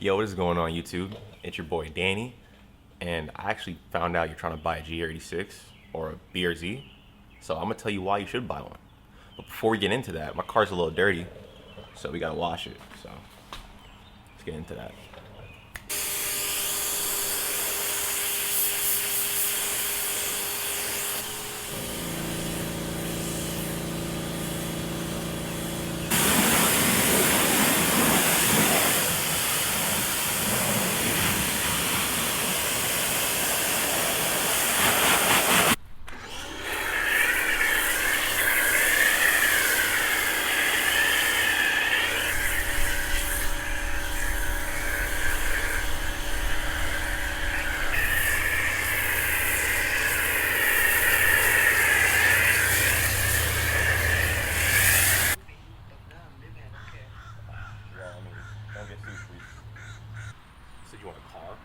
Yo, what is going on YouTube? It's your boy Danny, and I actually found out you're trying to buy a GR86 or a BRZ, so I'm gonna tell you why you should buy one. But before we get into that, my car's a little dirty, so we gotta wash it. So let's get into that. Don't get too free. Said you want a car?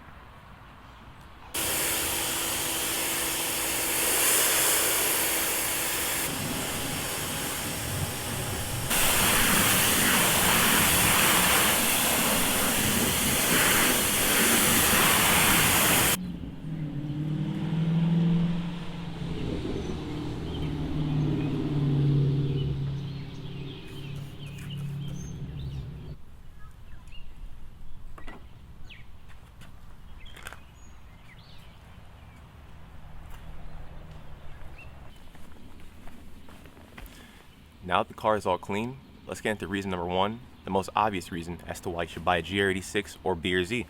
Now that the car is all clean, let's get into reason number one, the most obvious reason as to why you should buy a GR86 or BRZ.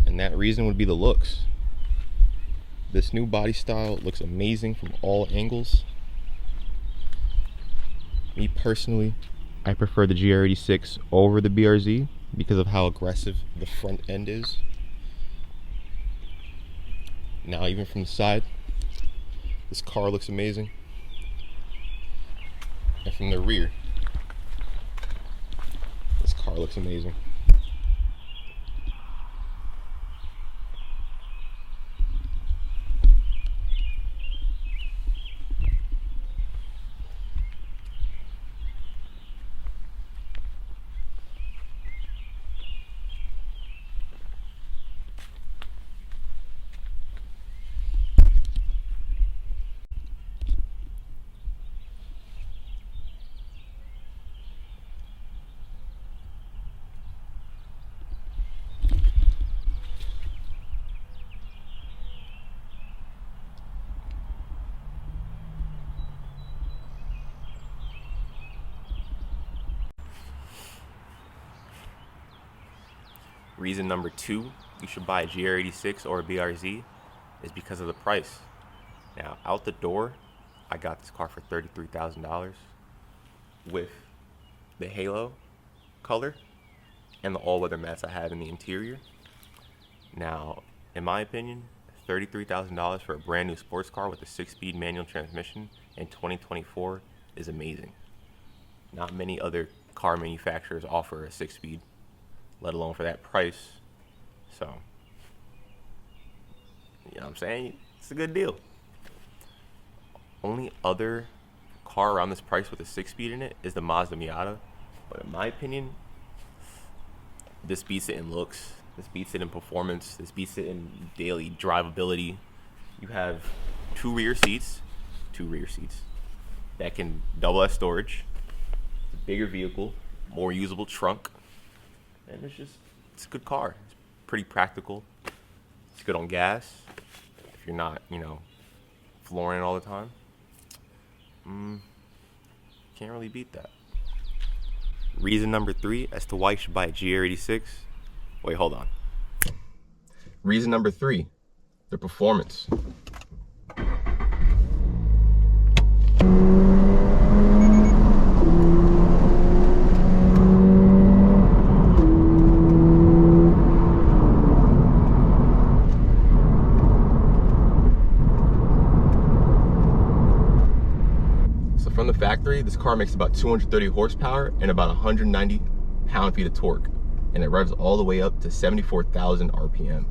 And that reason would be the looks. This new body style looks amazing from all angles. Me personally, I prefer the GR86 over the BRZ because of how aggressive the front end is. Now even from the side, this car looks amazing. And from the rear, this car looks amazing. Reason number two, you should buy a GR86 or a BRZ is because of the price. Now, out the door, I got this car for $33,000 with the halo color and the all-weather mats I have in the interior. Now, in my opinion, $33,000 for a brand new sports car with a 6-speed manual transmission in 2024 is amazing. Not many other car manufacturers offer a 6-speed, let alone for that price. So, you know what I'm saying? It's a good deal. Only other car around this price with a 6-speed in it is the Mazda Miata. But in my opinion, this beats it in looks. This beats it in performance. This beats it in daily drivability. You have two rear seats that can double as storage. It's a bigger vehicle, more usable trunk. And it's a good car. It's pretty practical. It's good on gas if you're not, flooring it all the time. Can't really beat that. Reason number three as to why you should buy a GR86. Wait, hold on. Reason number three, the performance. From the factory, this car makes about 230 horsepower and about 190 pound-feet of torque, and it revs all the way up to 74,000 RPM.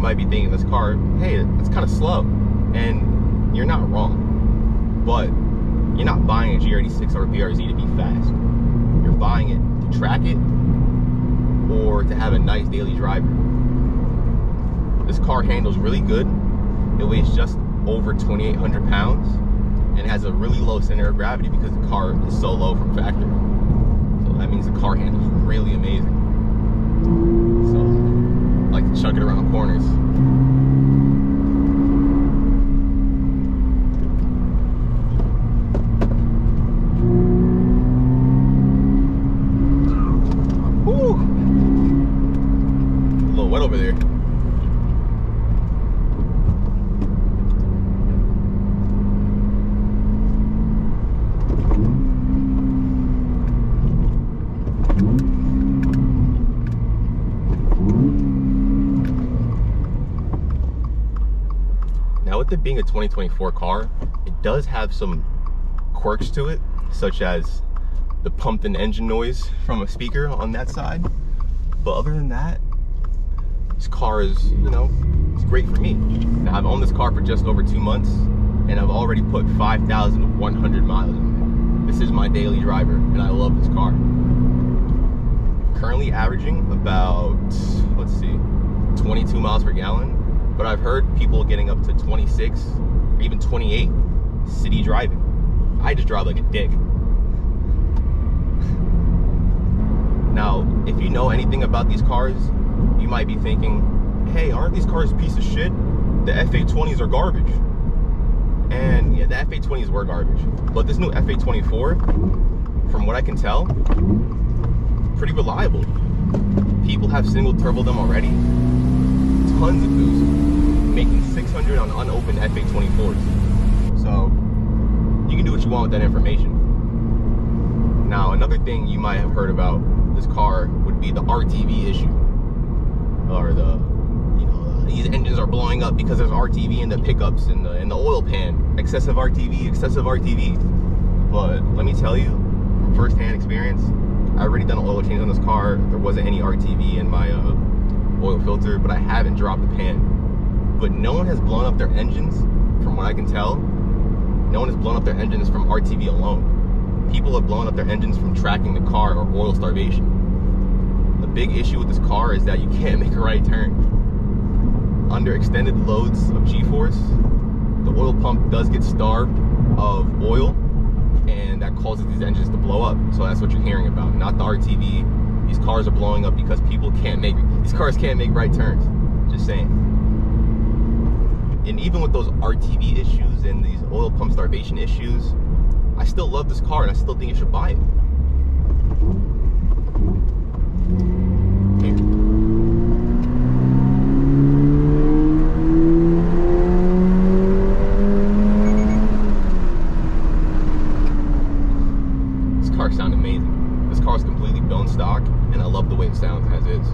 might be thinking this car, hey, it's kind of slow. And you're not wrong. But you're not buying a GR86 or a BRZ to be fast. You're buying it to track it or to have a nice daily driver. This car handles really good. It weighs just over 2,800 pounds and has a really low center of gravity because the car is so low from factory. So that means the car handles really amazing. So I like to chug it around corners. Woo! A little wet over there. Now, with it being a 2024 car, it does have some quirks to it, such as the pumped-in engine noise from a speaker on that side. But other than that, this car is, you know, it's great for me. Now, I've owned this car for just over 2 months, and I've already put 5,100 miles on it. This is my daily driver, and I love this car. Currently averaging about, let's see, 22 miles per gallon. But I've heard people getting up to 26 or even 28 city driving. I just drive like a dick. Now, if you know anything about these cars, you might be thinking, hey, aren't these cars a piece of shit? The F820s are garbage. And yeah, the F820s were garbage. But this new F824, from what I can tell, pretty reliable. People have single turbo them already. Tons of boost, making 600 on unopened F824s. So you can do what you want with that information. Now, another thing you might have heard about this car would be the RTV issue, or the, you know, these engines are blowing up because there's RTV in the pickups, in the oil pan, excessive RTV, excessive RTV. But let me tell you, from first-hand experience, I've already done an oil change on this car. There wasn't any RTV in my oil filter, but I haven't dropped the pan. But no one has blown up their engines, from what I can tell. No one has blown up their engines from RTV alone. People have blown up their engines from tracking the car or oil starvation. The big issue with this car is that you can't make a right turn. Under extended loads of G-force, the oil pump does get starved of oil, and that causes these engines to blow up. So that's what you're hearing about, not the RTV. These cars are blowing up because people can't make, these cars can't make right turns. Just saying. And even with those RTV issues and these oil pump starvation issues, I still love this car and I still think you should buy it. Here. This car sounds amazing. This car is completely bone stock, and I love the way it sounds as is.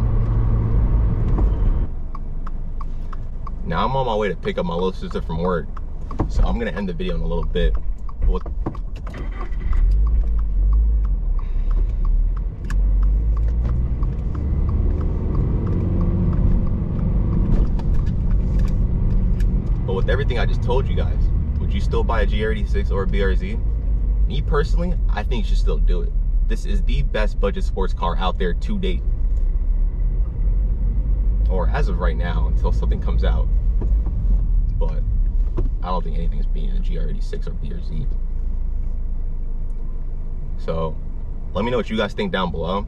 Now I'm on my way to pick up my little sister from work, so I'm gonna end the video in a little bit. But with everything I just told you guys, would you still buy a GR86 or a BRZ? Me personally, I think you should still do it. This is the best budget sports car out there to date. Or as of right now, until something comes out. But I don't think anything's beating a GR86 or BRZ. So let me know what you guys think down below.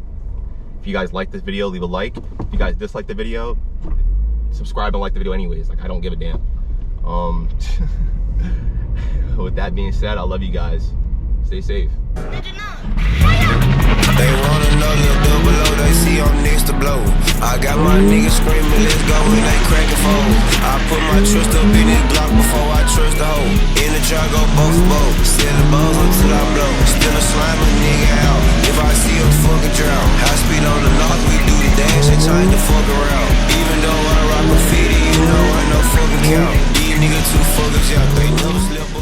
If you guys like this video, leave a like. If you guys dislike the video, subscribe and like the video anyways. Like, I don't give a damn. With that being said, I love you guys. Stay safe. They want another double O, they see I'm next to blow. I got my niggas screaming, let's go, and they cracking fold. I put my trust up in this Glock before I trust the hoe. In the jar, go both both. Selling balls until I blow. Still a slime a nigga out. If I see a fucking drown. High speed on the north, we do the dash and change the fuck around. Even though I rock graffiti, you know I no fucking count. These niggas too fucking jack, they never slip up.